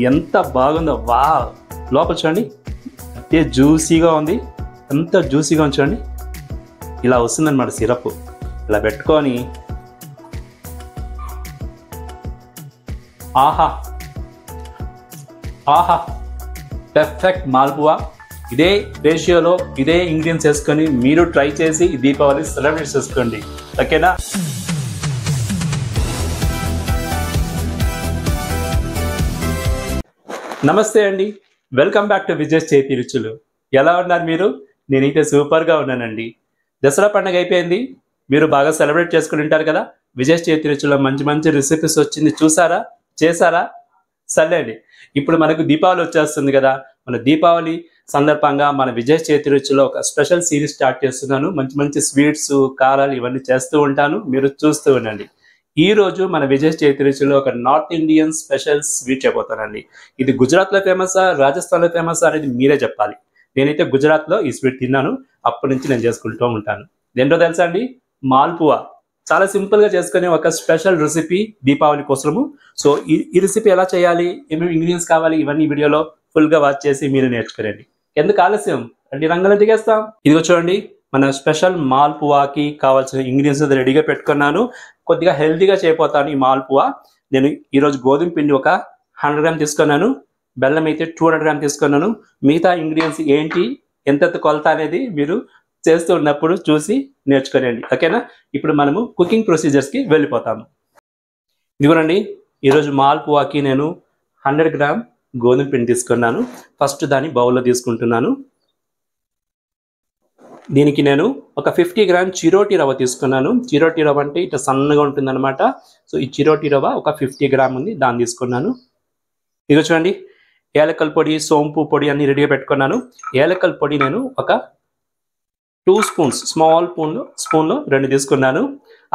ఎంత బాగుందో వా లోపల చూడండి అంటే జ్యూసీగా ఉంది ఎంత జ్యూసీగా ఉంది చూడండి ఇలా వస్తుందన్నమాట సిరప్ ఇలా పెట్టుకొని ఆహా ఆహా పర్ఫెక్ట్ మాల్పువా ఇదే రేషియోలో ఇదే ఇంగ్రీడియంట్స్ వేసుకొని మీరు ట్రై చేసి దీపావళి సెలబ్రేట్ చేసుకోండి ఓకేనా నమస్తే అండి వెల్కమ్ బ్యాక్ టు విజయ్ చేతి రుచులు ఎలా ఉన్నారు మీరు నేనైతే సూపర్గా ఉన్నానండి దసరా పండుగ అయిపోయింది మీరు బాగా సెలబ్రేట్ చేసుకుని ఉంటారు కదా విజయ్ చేతి రుచులో మంచి మంచి రెసిపీస్ వచ్చింది చూసారా చేశారా సరే అండి ఇప్పుడు మనకు దీపావళి వచ్చేస్తుంది కదా మన దీపావళి సందర్భంగా మన విజయ్ చేతి రుచిలో ఒక స్పెషల్ సిరీస్ స్టార్ట్ చేస్తున్నాను మంచి మంచి స్వీట్స్ కారాలు ఇవన్నీ చేస్తూ ఉంటాను మీరు చూస్తూ ఉండండి ఈ రోజు మన విజయ్ చేతి రుచిలో ఒక నార్త్ ఇండియన్ స్పెషల్ స్వీట్ చెప్పబోతానండి ఇది గుజరాత్లో ఫేమసా రాజస్థాన్లో ఫేమసా అనేది మీరే చెప్పాలి నేనైతే గుజరాత్లో ఈ స్వీట్ తిన్నాను అప్పటి నుంచి నేను చేసుకుంటూ ఉంటాను ఏంటో తెలుసా అండి మాల్పువా చాలా సింపుల్గా చేసుకునే ఒక స్పెషల్ రెసిపీ దీపావళి కోసము సో ఈ రెసిపీ ఎలా చేయాలి ఏమేమి ఇంగ్రీడియంట్స్ కావాలి ఇవన్నీ వీడియోలో ఫుల్గా వాచ్ చేసి మీరు నేర్చుకోరండి ఎందుకు ఆలస్యం అంటే రంగులు దిగేస్తాం ఇదిగో చూడండి మన స్పెషల్ మాల్పువాకి కావాల్సిన ఇంగ్రీడియంట్స్ రెడీగా పెట్టుకున్నాను కొద్దిగా హెల్తీగా చేయబోతాను ఈ మాల్పువా నేను ఈరోజు గోధుమ పిండి ఒక 100 గ్రామ్ తీసుకున్నాను బెల్లం అయితే 200 గ్రామ్ తీసుకున్నాను మిగతా ఇంగ్రీడియంట్స్ ఏంటి ఎంత కొలత అనేది మీరు చేస్తూ ఉన్నప్పుడు చూసి నేర్చుకోనండి ఓకేనా ఇప్పుడు మనము కుకింగ్ ప్రొసీజర్స్కి వెళ్ళిపోతాము ఇదిగోనండి ఈరోజు మాల్పువాకి నేను 100 గ్రామ్ గోధుమ పిండి తీసుకున్నాను ఫస్ట్ దాన్ని బౌల్లో తీసుకుంటున్నాను దీనికి నేను ఒక 50 గ్రామ్ చిరోటి రవ్వ తీసుకున్నాను చిరోటి రవ్వ అంటే ఇట్లా సన్నగా ఉంటుందన్నమాట సో ఈ చిరోటి రవ్వ ఒక 50 గ్రామ్ ఉంది దాన్ని తీసుకున్నాను ఇదిగో చూడండి ఏలకల పొడి సోంపు పొడి అన్ని రెడీగా పెట్టుకున్నాను ఏలకల పొడి నేను ఒక 2 స్పూన్స్ స్మాల్ స్పూన్లో 2 తీసుకున్నాను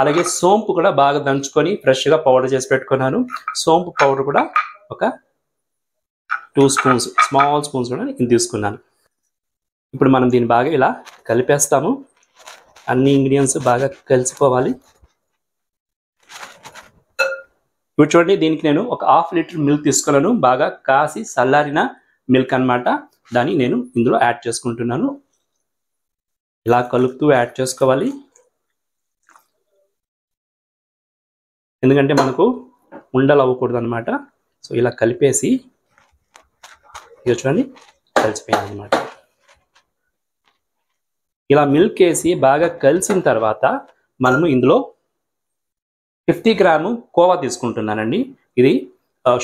అలాగే సోంపు కూడా బాగా దంచుకొని ఫ్రెష్గా పౌడర్ చేసి పెట్టుకున్నాను సోంపు పౌడర్ కూడా ఒక 2 స్పూన్స్ స్మాల్ స్పూన్స్ కూడా నేను తీసుకున్నాను ఇప్పుడు మనం దీన్ని బాగా ఇలా కలిపేస్తాము అన్ని ఇంగ్రీడియంట్స్ బాగా కలిసిపోవాలి ఇప్పుడు చూడండి దీనికి నేను ఒక 1/2 లీటర్ మిల్క్ తీసుకున్నాను బాగా కాసి చల్లారిన మిల్క్ అన్నమాట దాన్ని నేను ఇందులో యాడ్ చేసుకుంటున్నాను ఇలా కలుపుతూ యాడ్ చేసుకోవాలి ఎందుకంటే మనకు ఉండలు అవ్వకూడదు అనమాట సో ఇలా కలిపేసి ఇక చూడండి కలిసిపోయింది అనమాట ఇలా మిల్క్ వేసి బాగా కలిసిన తర్వాత మనము ఇందులో 50 గ్రాము కోవా తీసుకుంటున్నానండి ఇది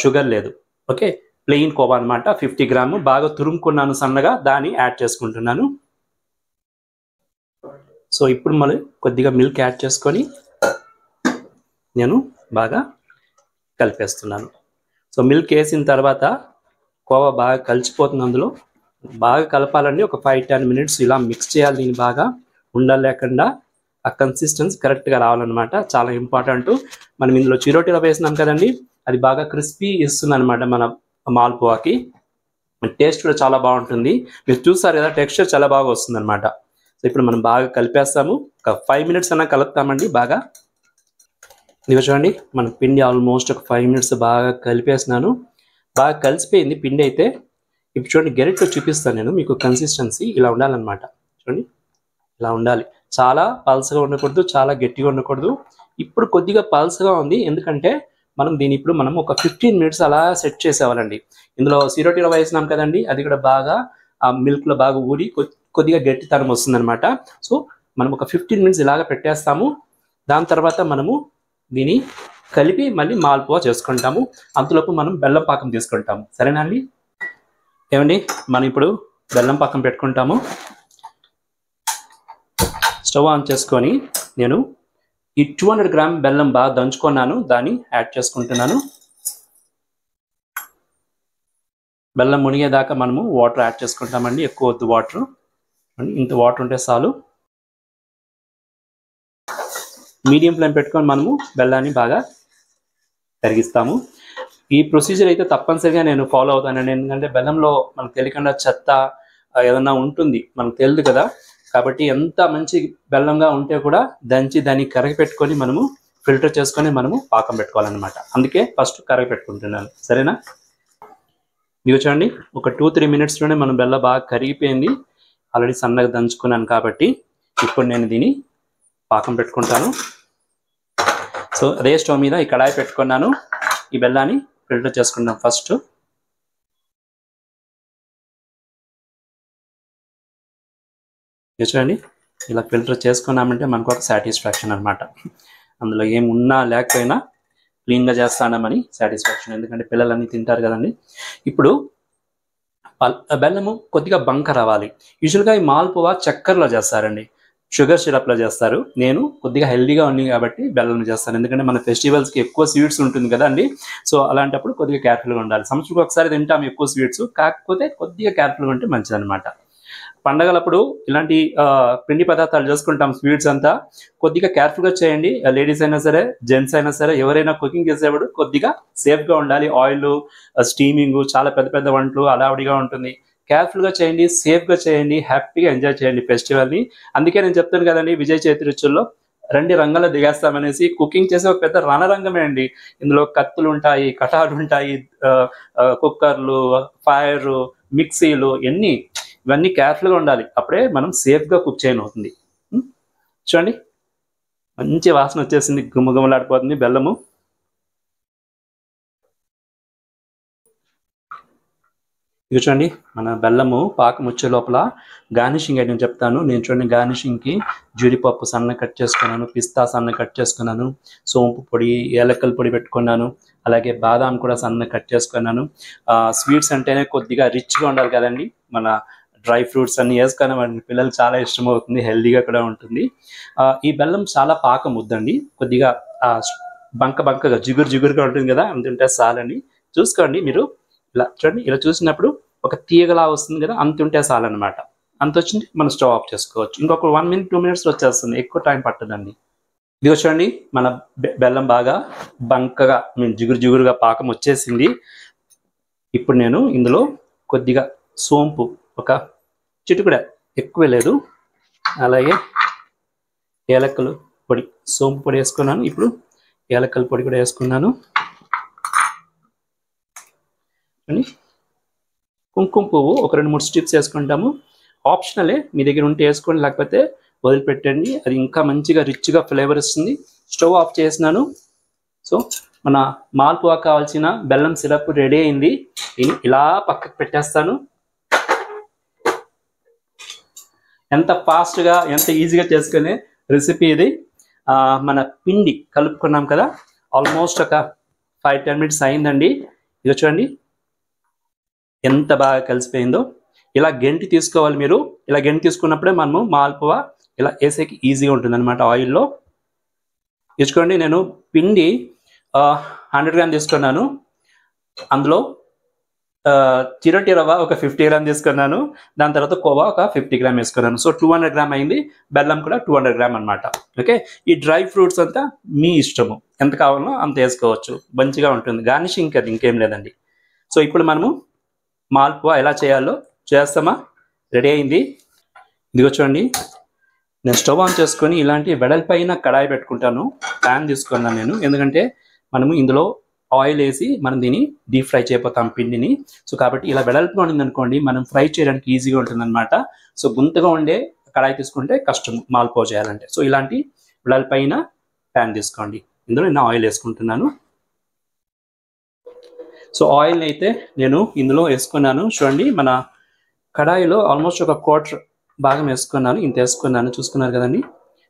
షుగర్ లేదు ఓకే ప్లెయిన్ కోవా అనమాట 50 గ్రాము బాగా తురుముకున్నాను సన్నగా దాన్ని యాడ్ చేసుకుంటున్నాను సో ఇప్పుడు మనం కొద్దిగా మిల్క్ యాడ్ చేసుకొని నేను బాగా కలిపేస్తున్నాను సో మిల్క్ వేసిన తర్వాత కోవా బాగా కలిసిపోతుంది అందులో బాగా కలపాలండి ఒక 5-10 మినిట్స్ ఇలా మిక్స్ చేయాలి దీన్ని బాగా ఉండలేకుండా ఆ కన్సిస్టెన్సీ కరెక్ట్గా రావాలన్నమాట చాలా ఇంపార్టెంట్ మనం ఇందులో చిరోటి రవ్వ వేసినాం కదండి అది బాగా క్రిస్పీ ఇస్తుంది అనమాట మన మాల్పువాకి టేస్ట్ కూడా చాలా బాగుంటుంది మీరు చూస్తారు కదా టెక్స్చర్ చాలా బాగా వస్తుంది అనమాట సో ఇప్పుడు మనం బాగా కలిపేస్తాము ఒక 5 మినిట్స్ అన్నా కలుపుతామండి బాగా ఇదిగో చూడండి మన పిండి ఆల్మోస్ట్ ఒక 5 మినిట్స్ బాగా కలిపేసినాను బాగా కలిసిపోయింది పిండి అయితే ఇప్పుడు చూడండి గెరెట్తో చూపిస్తాను నేను మీకు కన్సిస్టెన్సీ ఇలా ఉండాలన్నమాట చూడండి ఇలా ఉండాలి చాలా పల్సగా ఉండకూడదు చాలా గట్టిగా ఉండకూడదు ఇప్పుడు కొద్దిగా పల్సగా ఉంది ఎందుకంటే మనం దీన్ని ఇప్పుడు మనం ఒక 15 మినిట్స్ అలా సెట్ చేసేవాళ్ళండి ఇందులో చిరోటి రవ్వ వేసినాం కదండి అది కూడా బాగా ఆ మిల్క్లో బాగా ఊరి కొద్దిగా గట్టితనం వస్తుందన్నమాట సో మనం ఒక 15 మినిట్స్ ఇలాగ పెట్టేస్తాము దాని తర్వాత మనము దీన్ని కలిపి మళ్ళీ మాల్పువా చేసుకుంటాము అంతలోపు మనం బెల్లం పాకం తీసుకుంటాము సరేనా అండి ఏమండి మనం ఇప్పుడు బెల్లం పాకం పెట్టుకుంటాము స్టవ్ ఆన్ చేసుకొని నేను ఈ 200 గ్రామ్ బెల్లం బాగా దంచుకున్నాను దాన్ని యాడ్ చేసుకుంటున్నాను బెల్లం మునిగేదాకా మనము వాటర్ యాడ్ చేసుకుంటామండి ఎక్కువ వద్దు వాటర్ ఇంత వాటర్ ఉంటే చాలు మీడియం ఫ్లేమ్ పెట్టుకొని మనము బెల్లాన్ని బాగా కరిగిస్తాము ఈ ప్రొసీజర్ అయితే తప్పనిసరిగా నేను ఫాలో అవుతానండి ఎందుకంటే బెల్లంలో మనకు తెలియకుండా చెత్త ఏదన్నా ఉంటుంది మనకు తెలియదు కదా కాబట్టి ఎంత మంచి బెల్లంగా ఉంటే కూడా దంచి దాన్ని కరగపెట్టుకొని మనము ఫిల్టర్ చేసుకొని మనము పాకం పెట్టుకోవాలన్నమాట అందుకే ఫస్ట్ కరగపెట్టుకుంటున్నాను సరేనా ఇదిగో చూడండి, ఒక 2-3 మినిట్స్లోనే మన బెల్లం బాగా కరిగిపోయింది. ఆల్రెడీ సన్నగా దంచుకున్నాను కాబట్టి ఇప్పుడు నేను దీన్ని పాకం పెట్టుకుంటాను. సో అదే స్టవ్ మీద ఈ కడాయి పెట్టుకున్నాను. ఈ బెల్లాన్ని ఫిల్టర్ చేసుకుందాం ఫస్ట్. చూడండి, ఇలా ఫిల్టర్ చేసుకున్నామంటే మనకు ఒక సాటిస్ఫాక్షన్ అనమాట. అందులో ఏం ఉన్నా లేకపోయినా క్లీన్గా చేస్తానమని సాటిస్ఫాక్షన్, ఎందుకంటే పిల్లలన్నీ తింటారు కదండి. ఇప్పుడు బెల్లము కొద్దిగా బంక రావాలి. యూజువల్గా ఈ మాల్పువా చక్కెరలో చేస్తారండి, షుగర్ సిరప్లో చేస్తారు. నేను కొద్దిగా హెల్దీగా ఉంది కాబట్టి బెల్లం చేస్తాను, ఎందుకంటే మన ఫెస్టివల్స్కి ఎక్కువ స్వీట్స్ ఉంటుంది కదా అండి. సో అలాంటప్పుడు కొద్దిగా కేర్ఫుల్గా ఉండాలి. సంవత్సరం ఒకసారి తింటాం ఎక్కువ స్వీట్స్, కాకపోతే కొద్దిగా కేర్ఫుల్గా ఉంటే మంచిదన్నమాట. పండగలప్పుడు ఇలాంటి పిండి పదార్థాలు చేసుకుంటాం, స్వీట్స్ అంతా కొద్దిగా కేర్ఫుల్గా చేయండి. లేడీస్ అయినా సరే, జెంట్స్ అయినా సరే, ఎవరైనా కుకింగ్ చేసేవాడు కొద్దిగా సేఫ్గా ఉండాలి. ఆయిల్, స్టీమింగ్, చాలా పెద్ద పెద్ద వంటలు అడావిడిగా ఉంటుంది. కేర్ఫుల్గా చేయండి, సేఫ్గా చేయండి, హ్యాపీగా ఎంజాయ్ చేయండి ఫెస్టివల్ని. అందుకే నేను చెప్తాను కదండి, విజయ చవితి రుచుల్లో రెండు రంగాల్లో దిగేస్తామనేసి. కుకింగ్ చేసే ఒక పెద్ద రణరంగమే అండి. ఇందులో కత్తులు ఉంటాయి, కటార్లు ఉంటాయి, కుక్కర్లు, ఫైర్, మిక్సీలు, ఇవన్నీ కేర్ఫుల్గా ఉండాలి. అప్పుడే మనం సేఫ్గా కుక్ చేయడం అవుతుంది. చూడండి, మంచి వాసన వచ్చేసింది, గుమ్మగుమ్మలాడిపోతుంది బెల్లము. ఇది చూడండి, మన బెల్లము పాకం వచ్చే లోపల గార్నిషింగ్ ఐటమ్ చెప్తాను నేను. చూడండి, గార్నిషింగ్కి జీడిపప్పు సన్న కట్ చేసుకున్నాను, పిస్తా సన్న కట్ చేసుకున్నాను, సోంపు పొడి, ఏలక్కల పొడి పెట్టుకున్నాను, అలాగే బాదాం కూడా సన్న కట్ చేసుకున్నాను. స్వీట్స్ అంటేనే కొద్దిగా రిచ్గా ఉండాలి కదండి. మన డ్రై ఫ్రూట్స్ అన్ని వేసుకున్నామండి, పిల్లలు చాలా ఇష్టం అవుతుంది, హెల్దీగా కూడా ఉంటుంది. ఈ బెల్లం చాలా పాకం వద్దండి, కొద్దిగా బంకగా జిగురుగా ఉంటుంది కదా, అంతుంటే చాలండి. చూసుకోండి మీరు, ఇలా చూడండి, ఇలా చూసినప్పుడు ఒక తీగలా వస్తుంది కదా, అంతుంటే చాలన్నమాట. అంత వచ్చింది మనం స్టవ్ ఆఫ్ చేసుకోవచ్చు. ఇంకొక 1 minute 2 minutes వచ్చేస్తుంది, ఎక్కువ టైం పట్టదండి. ఇదిగో చూడండి, మన బెల్లం బాగా బంకగా జిగురుగా పాకం వచ్చేసింది. ఇప్పుడు నేను ఇందులో కొద్దిగా సోంపు, ఒక చిటికెడు, ఎక్కువ లేదు, అలాగే ఏలక్కలు పొడి, సోంపు పొడి వేసుకున్నాను. ఇప్పుడు ఏలక్కల పొడి కూడా వేసుకున్నాను. కుంకుమ పువ్వు ఒక 2-3 స్ట్రిప్స్ వేసుకుంటాము, ఆప్షనలే, మీ దగ్గర ఉంటే వేసుకోండి, లేకపోతే వదిలిపెట్టండి, అది ఇంకా మంచిగా రిచ్గా ఫ్లేవర్ ఇస్తుంది. స్టవ్ ఆఫ్ చేసినాను. సో మన మాల్పువా కావాల్సిన బెల్లం సిరప్ రెడీ అయింది. ఇలా పక్కకు పెట్టేస్తాను. ఎంత ఫాస్ట్గా, ఎంత ఈజీగా చేసుకునే రెసిపీ ఇది. మన పిండి కలుపుకున్నాం కదా, ఆల్మోస్ట్ ఒక 5-10 minutes అయిందండి. ఇది చూడండి ఎంత బాగా కలిసిపోయిందో. ఇలా గెంటి తీసుకోవాలి మీరు. ఇలా గెంటి తీసుకున్నప్పుడే మనము మాల్పువా ఇలా వేసేకి ఈజీగా ఉంటుంది అనమాట ఆయిల్లో. తీసుకోండి, నేను పిండి 100 grams తీసుకున్నాను. అందులో చిరోటి రవ్వ ఒక 50 grams తీసుకున్నాను. దాని తర్వాత కోవా ఒక 50 grams వేసుకున్నాను. సో 200 grams అయింది. బెల్లం కూడా 200 grams అనమాట. ఓకే, ఈ డ్రై ఫ్రూట్స్ అంతా మీ ఇష్టము, ఎంత కావాలో అంత వేసుకోవచ్చు, మంచిగా ఉంటుంది. గార్నిషింగ్ అది ఇంకేం లేదండి. సో ఇప్పుడు మనము మాల్పువా ఎలా చేయాలో చేస్తామా. రెడీ అయింది. ఇదిగో చూడండి, నేను స్టవ్ ఆన్ చేసుకొని ఇలాంటి వెడల్పైన కడాయి పెట్టుకుంటాను. ప్యాన్ తీసుకున్నాను నేను, ఎందుకంటే మనము ఇందులో ఆయిల్ వేసి మనం దీన్ని డీప్ ఫ్రై చేయబోతాం పిండిని. సో కాబట్టి ఇలా వెడల్పుగా ఉండింది అనుకోండి, మనం ఫ్రై చేయడానికి ఈజీగా ఉంటుంది అనమాట. సో గుంతగా ఉండే కడాయి తీసుకుంటే కష్టం మాల్పువా చేయాలంటే. సో ఇలాంటి వెడల్పైన ప్యాన్ తీసుకోండి. ఇందులో నేను ఆయిల్ వేసుకుంటున్నాను. సో ఆయిల్ అయితే నేను ఇందులో వేసుకున్నాను. చూడండి, మన కడాయిలో ఆల్మోస్ట్ ఒక 1/4 భాగం వేసుకున్నాను. ఇంత వేసుకున్నాను, చూసుకున్నారు కదండి,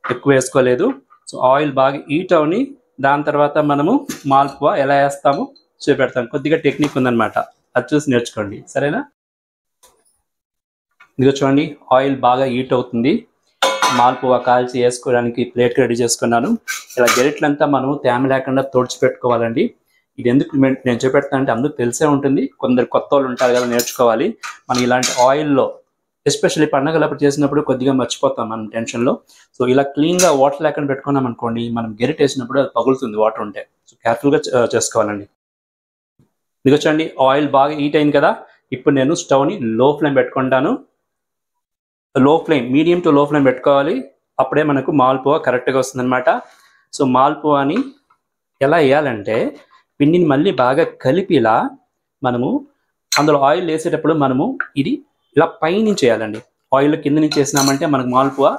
ఎక్కువ వేసుకోలేదు. సో ఆయిల్ బాగా హీట్ అవని, దాని తర్వాత మనము మాల్పువా ఎలా వేస్తామో చూపెడతాం. కొద్దిగా టెక్నిక్ ఉందన్నమాట, అది చూసి నేర్చుకోండి, సరేనా. ఇదిగో చూడండి, ఆయిల్ బాగా హీట్ అవుతుంది. మాల్పువా కాల్చి వేసుకోవడానికి ప్లేట్కి రెడీ చేసుకున్నాను. ఇలా గెరిట్లంతా మనము తేమ లేకుండా తుడిచిపెట్టుకోవాలండి. ఇది ఎందుకు నేను చూపెడతాను అంటే అందరూ తెలిసే ఉంటుంది, కొందరు కొత్త వాళ్ళు ఉంటారు కదా, నేర్చుకోవాలి. మనం ఇలాంటి ఆయిల్లో ఎస్పెషల్లీ పండగలప్పుడు చేసినప్పుడు కొద్దిగా మర్చిపోతాం మనం టెన్షన్లో. సో ఇలా క్లీన్గా వాటర్ లేకుండా పెట్టుకున్నాం అనుకోండి, మనం గెరిట్ వేసినప్పుడు అది పగులుతుంది వాటర్ ఉంటే. సో కేర్ఫుల్గా చేసుకోవాలండి. ఇదిగో చూడండి, ఆయిల్ బాగా హీట్ అయింది కదా. ఇప్పుడు నేను స్టవ్ని లో ఫ్లేమ్ పెట్టుకుంటాను. మీడియం టు లో ఫ్లేమ్ పెట్టుకోవాలి, అప్పుడే మనకు మాల్పువా కరెక్ట్గా వస్తుంది అనమాట. సో మాల్పువాని ఎలా వేయాలంటే, పిండిని మళ్ళీ బాగా కలిపి ఇలా మనము అందులో ఆయిల్ వేసేటప్పుడు మనము ఇది ఇలా పైనుంచి చేయాలండి. ఆయిల్ కింద నుంచి వేసినామంటే మనకు మాల్పువా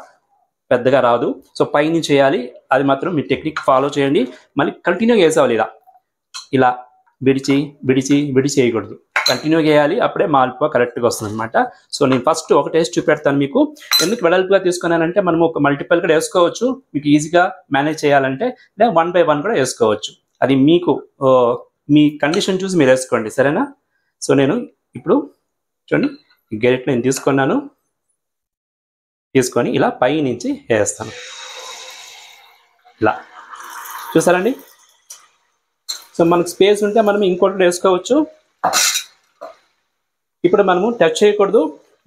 పెద్దగా రాదు. సో పైనుంచి చేయాలి. అది మాత్రం మీ టెక్నిక్ ఫాలో చేయండి. మళ్ళీ కంటిన్యూగా వేసేవాలి. ఇలా విడిచి విడిచి విడిచి వేయకూడదు, కంటిన్యూగా వేయాలి. అప్పుడే మాల్పువా కరెక్ట్గా వస్తుంది అనమాట. సో నేను ఫస్ట్ ఒక టేస్ట్ చూపెడతాను మీకు. ఎందుకు వెడల్పుగా తీసుకున్నానంటే మనం ఒక మల్టిపుల్ కూడా వేసుకోవచ్చు, మీకు ఈజీగా మేనేజ్ చేయాలంటే, లేదా 1 by 1 కూడా వేసుకోవచ్చు. అది మీకు మీ కండిషన్ చూసి మీరు వేసుకోండి, సరేనా? సో నేను ఇప్పుడు చూడండి ఈ గెరిట్లో నేను తీసుకొని ఇలా పై నుంచి వేస్తాను. ఇలా చూసారండి. సో మనకు స్పేస్ ఉంటే మనం ఇంకోటి వేసుకోవచ్చు. ఇప్పుడు మనము టచ్ చేయకూడదు,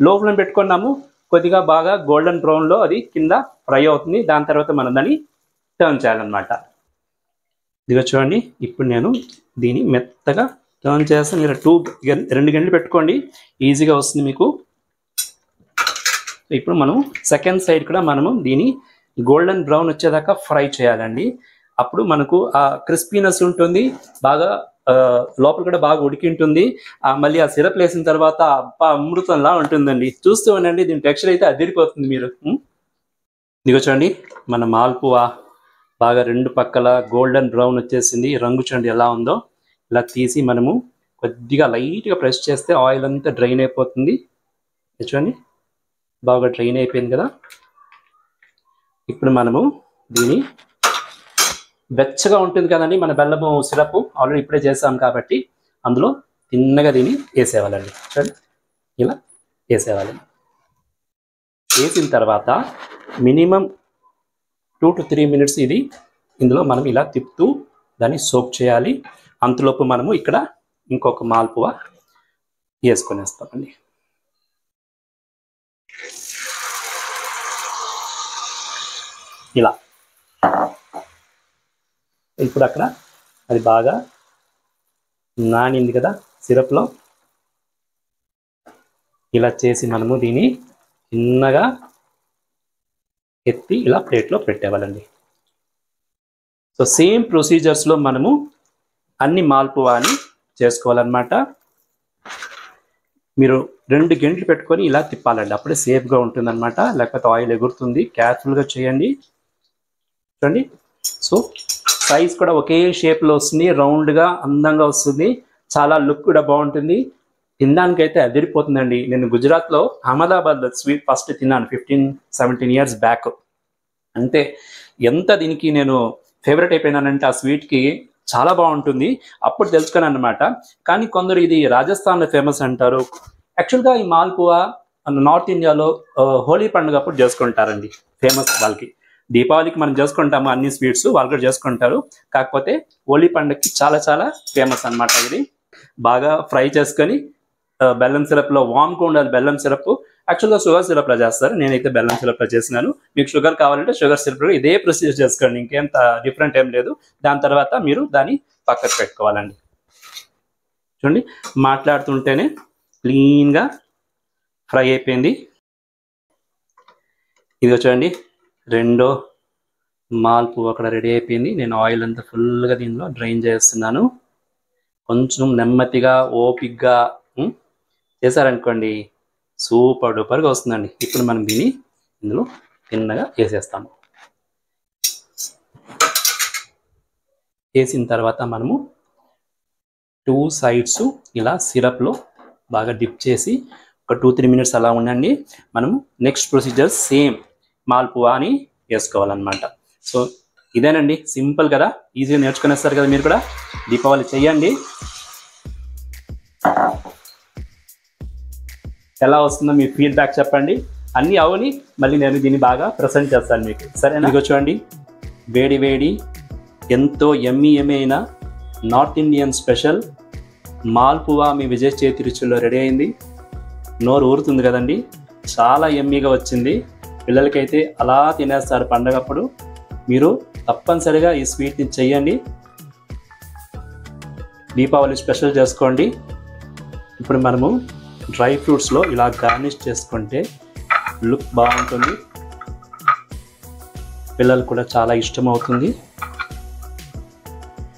లో ఫ్లేమ్ పెట్టుకున్నాము. కొద్దిగా బాగా గోల్డెన్ బ్రౌన్లో అది కింద ఫ్రై అవుతుంది. దాని తర్వాత మనం దాన్ని టర్న్ చేయాలన్నమాట. ఇదిగో చూడండి, ఇప్పుడు నేను దీన్ని మెత్తగా టర్న్ చేస్తాను. మీరు 2 గంటలు పెట్టుకోండి, ఈజీగా వస్తుంది మీకు. ఇప్పుడు మనం సెకండ్ సైడ్ కూడా మనము దీన్ని గోల్డెన్ బ్రౌన్ వచ్చేదాకా ఫ్రై చేయాలండి. అప్పుడు మనకు ఆ క్రిస్పీనెస్ ఉంటుంది, బాగా లోపల కూడా బాగా ఉడికి ఉంటుంది. మళ్ళీ ఆ సిరప్ వేసిన తర్వాత అమృతంలా ఉంటుందండి. చూస్తూ ఉండండి, దీని టెక్స్చర్ అయితే అదిరిపోతుంది. మీరు ఇదిగో చూడండి, మన మాల్పువా బాగా 2 పక్కల గోల్డెన్ బ్రౌన్ వచ్చేసింది. రంగు చూడండి ఎలా ఉందో. ఇలా తీసి మనము కొద్దిగా లైట్గా ప్రెస్ చేస్తే ఆయిల్ అంతా డ్రైన్ అయిపోతుంది. చూడండి బాగా డ్రైన్ అయిపోయింది కదా. ఇప్పుడు మనము దీన్ని వెచ్చగా ఉంటుంది కదండి మన బెల్లము సిరప్, ఆల్రెడీ ఇప్పుడే చేసాం కాబట్టి అందులో తిన్నగా దీన్ని వేసేవాళ్ళండి. చూడండి ఇలా వేసేవాళ్ళండి. వేసిన తర్వాత మినిమం 2 to 3 minutes ఇది ఇందులో మనం ఇలా తిప్పుతూ దాన్ని సోక్ చేయాలి. అంతలోపు మనము ఇక్కడ ఇంకొక మాల్పువా వేసుకొనేస్తామండి. ఇలా ఇప్పుడు అక్కడ అది బాగా నానింది కదా సిరప్లో. ఇలా చేసి మనము దీన్ని చిన్నగా ఎత్తి ఇలా ప్లేట్లో పెట్టేవాళ్ళండి. సో సేమ్ ప్రొసీజర్స్లో మనము అన్ని మాల్పువాని చేసుకోవాలన్నమాట. మీరు 2 గంటలు పెట్టుకొని ఇలా తిప్పాలండి, అప్పుడే సేఫ్గా ఉంటుందన్నమాట. లేకపోతే ఆయిల్ ఎగురుతుంది. కేర్ఫుల్గా చేయండి. చూడండి, సో సైజ్ కూడా ఒకే షేప్లో వస్తుంది, రౌండ్గా అందంగా వస్తుంది. చాలా లుక్ కూడా బాగుంటుంది. తినడానికైతే అదిరిపోతుందండి. నేను గుజరాత్లో అహ్మదాబాద్లో స్వీట్ ఫస్ట్ తిన్నాను 15-17 years బ్యాక్. అంతే, ఎంత దీనికి నేను ఫేవరెట్ అయిపోయినానంటే ఆ స్వీట్కి చాలా బాగుంటుంది. అప్పుడు తెలుసుకున్నాను అనమాట. కానీ కొందరు ఇది రాజస్థాన్లో ఫేమస్ అంటారు. యాక్చువల్గా ఈ మాల్పువా నార్త్ ఇండియాలో హోలీ పండుగ అప్పుడు చేసుకుంటారండి, ఫేమస్ వాళ్ళకి. దీపావళికి మనం చేసుకుంటాము అన్ని స్వీట్స్, వాళ్ళు కూడా చేసుకుంటారు. కాకపోతే హోలీ పండుగకి చాలా చాలా ఫేమస్ అనమాట. ఇది బాగా ఫ్రై చేసుకొని బెల్లం సిరప్లో వామ్గా ఉండాలి. బెల్లం సిరప్ యాక్చువల్గా షుగర్ సిరప్లో చేస్తారు, నేనైతే బెల్లం సిరప్లో చేసినాను. మీకు షుగర్ కావాలంటే షుగర్ సిరప్లో ఇదే ప్రొసీజర్ చేసుకోండి, ఇంకేంత డిఫరెంట్ ఏం లేదు. దాని తర్వాత మీరు దాన్ని పక్కకు పెట్టుకోవాలండి. చూడండి, మాట్లాడుతుంటేనే క్లీన్గా ఫ్రై అయిపోయింది. ఇదిగో చూడండి, రెండో మాల్పువా అక్కడ రెడీ అయిపోయింది. నేను ఆయిల్ అంతా ఫుల్గా దీనిలో డ్రైన్ చేస్తున్నాను. కొంచెం నెమ్మదిగా ఓపిక్గా చేశారనుకోండి, సూపర్ డూపర్గా వస్తుందండి. ఇప్పుడు మనం దీన్ని ఇందులో తిన్నగా వేసేస్తాము. వేసిన తర్వాత మనము 2 sides ఇలా సిరప్లో బాగా డిప్ చేసి ఒక 2-3 minutes అలా ఉండండి. మనము నెక్స్ట్ ప్రొసీజర్ సేమ్ మాల్పువా అని వేసుకోవాలన్నమాట. సో ఇదేనండి, సింపుల్ కదా, ఈజీగా నేర్చుకునేస్తారు కదా. మీరు కూడా దీపావళి చెయ్యండి. ఎలా వస్తుందో మీ ఫీడ్బ్యాక్ చెప్పండి. అన్నీ అవని మళ్ళీ నేను దీన్ని బాగా ప్రజెంట్ చేస్తాను మీకు, సరేనా? ఇదిగో చూడండి, వేడి వేడి ఎంతో యమ్మీ అయిన నార్త్ ఇండియన్ స్పెషల్ మాల్పువా మీ విజయ్ చేతి రుచుల్లో రెడీ అయింది. నోరు ఊరుతుంది కదండి, చాలా యమ్మీగా వచ్చింది. పిల్లలకైతే అలా తినేస్తారు పండగప్పుడు. మీరు తప్పనిసరిగా ఈ స్వీట్ని చెయ్యండి, దీపావళి స్పెషల్ చేసుకోండి. ఇప్పుడు మనము డ్రై ఫ్రూట్స్లో ఇలా గార్నిష్ చేసుకుంటే లుక్ బాగుంటుంది, పిల్లలు కూడా చాలా ఇష్టమవుతుంది.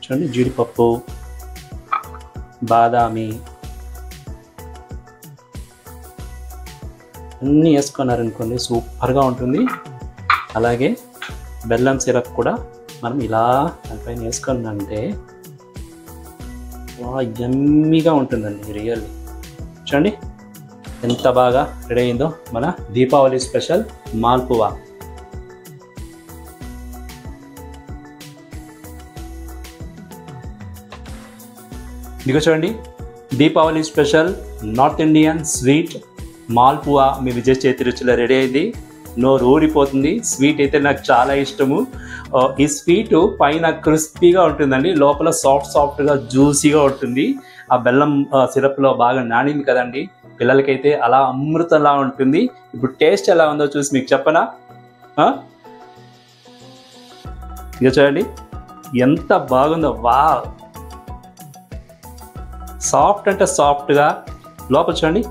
చూడండి, జీడిపప్పు, బాదామి, అన్నీ వేసుకున్నారనుకోండి సూపర్గా ఉంటుంది. అలాగే బెల్లం సిరప్ కూడా మనం ఇలా దానిపైన వేసుకున్నామంటే యమ్మీగా ఉంటుందండి. రియల్లీ చూడండి ఎంత బాగా రెడీ అయిందో మన దీపావళి స్పెషల్ మాల్పువా. ఇదిగో చూడండి Deepavali special north Indian sweet malpua మీ విజయ్ చేతి రుచిలో రెడీ అయింది. నోరు ఊరిపోతుంది. స్వీట్ అయితే నాకు చాలా ఇష్టము. ఈ స్వీటు పైన క్రిస్పీగా ఉంటుందండి, లోపల సాఫ్ట్గా జ్యూసీగా ఉంటుంది. ఆ బెల్లం సిరప్లో బాగా నానింది కదండి, పిల్లలకైతే అలా అమృతంలా ఉంటుంది. ఇప్పుడు టేస్ట్ ఎలా ఉందో చూసి మీకు చెప్పనా? ఇక చూడండి ఎంత బాగుందో. సాఫ్ట్ అంటే సాఫ్ట్గా, లోపల చూడండి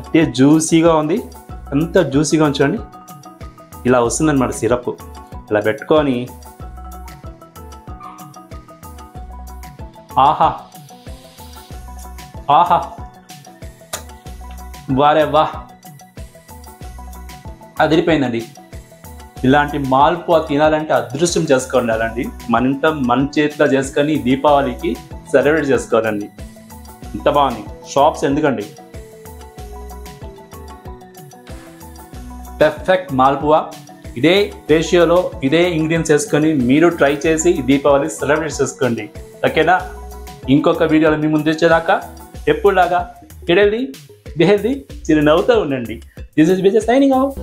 అదే జ్యూసీగా ఉంది. ఎంత జ్యూసీగా ఉంచండి, ఇలా వస్తుందన్నమాట సిరప్. ఇలా పెట్టుకొని ఆహా ఆహా వారే వా అదిరిపోయిందండి. ఇలాంటి మాల్పువా తినాలంటే అదృష్టం చేసుకోండాలండి. మన చేతిలో చేసుకొని దీపావళికి సెలబ్రేట్ చేసుకోవాలండి. ఇంత బాగుంది. షాప్స్ ఎందుకండి, పర్ఫెక్ట్ మాల్పువా. ఇదే రేషియోలో ఇదే ఇంగ్రీడియంట్స్ వేసుకొని మీరు ట్రై చేసి దీపావళి సెలబ్రేట్ చేసుకోండి. ఓకేనా? ఇంకొక వీడియోలో మీ ముందు వచ్చేదాకా ఎప్పుడులాగా హెల్దీ చిరునవ్వుతూ ఉండండి. This is Vijay signing off.